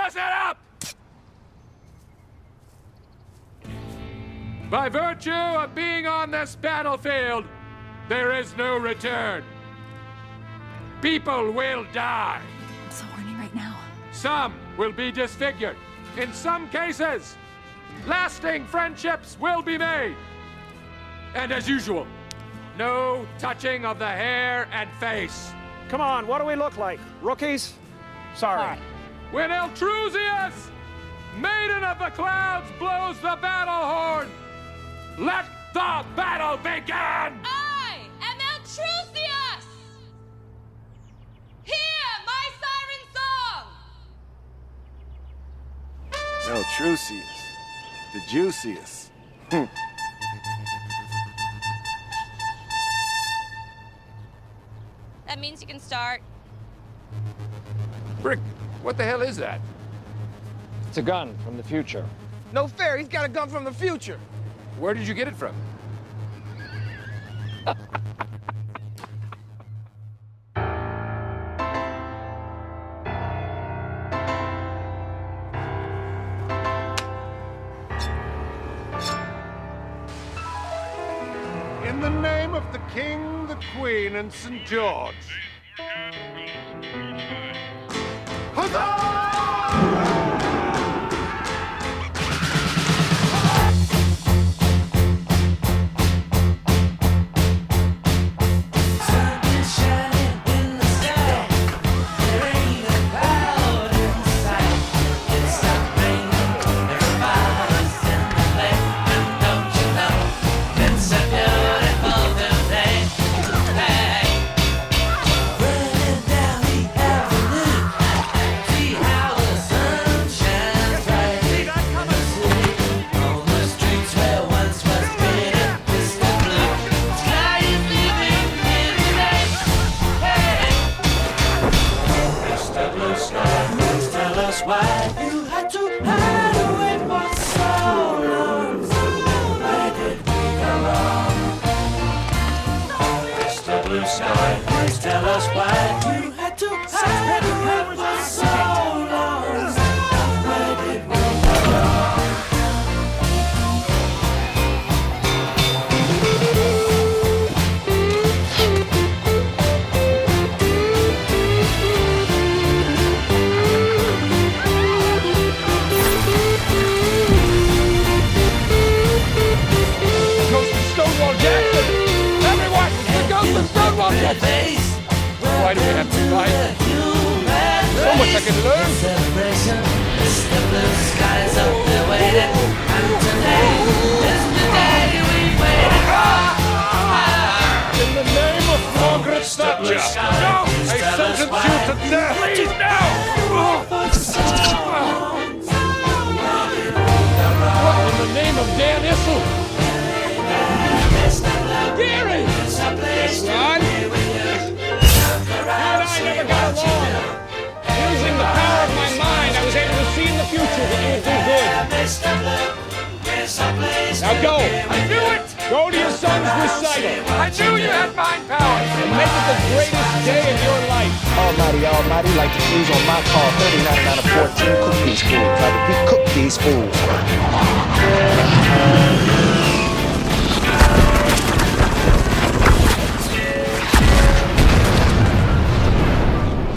Listen up! By virtue of being on this battlefield, there is no return. People will die. I'm so horny right now. Some will be disfigured. In some cases, lasting friendships will be made. And as usual, no touching of the hair and face. Come on, what do we look like? Rookies? Sorry. When Eltrusius, Maiden of the Clouds, blows the battle horn, let the battle begin! I am Eltrusius! Hear my siren song! Eltrusius, the juiciest. That means you can start. Brick, what the hell is that? It's a gun from the future. No fair, he's got a gun from the future. Where did you get it from? In the name of the King, the Queen, and St. George. Huzzah! Tell us why you had to hide away for so long. Where did we go wrong? Ghost of Stonewall Jackson! Everyone, the Ghost of Stonewall Jackson! Why do we have to fight? So much I can learn! The blue skies up there waiting, and today is the day we waited for. In the name of Margaret Thatcher! No! I sentence you to death! Please, no! In the name of Dan Issel! Gary! Ron? I never got along. Using the power of my mind, I was able to see in the future that you would do good. Now go. I knew it! Go to your son's recital I knew you had mind power! and make it the greatest day of your life. Almighty, like the fools on my car, 39 out of 14, cook these fools. I repeat, cook these fools.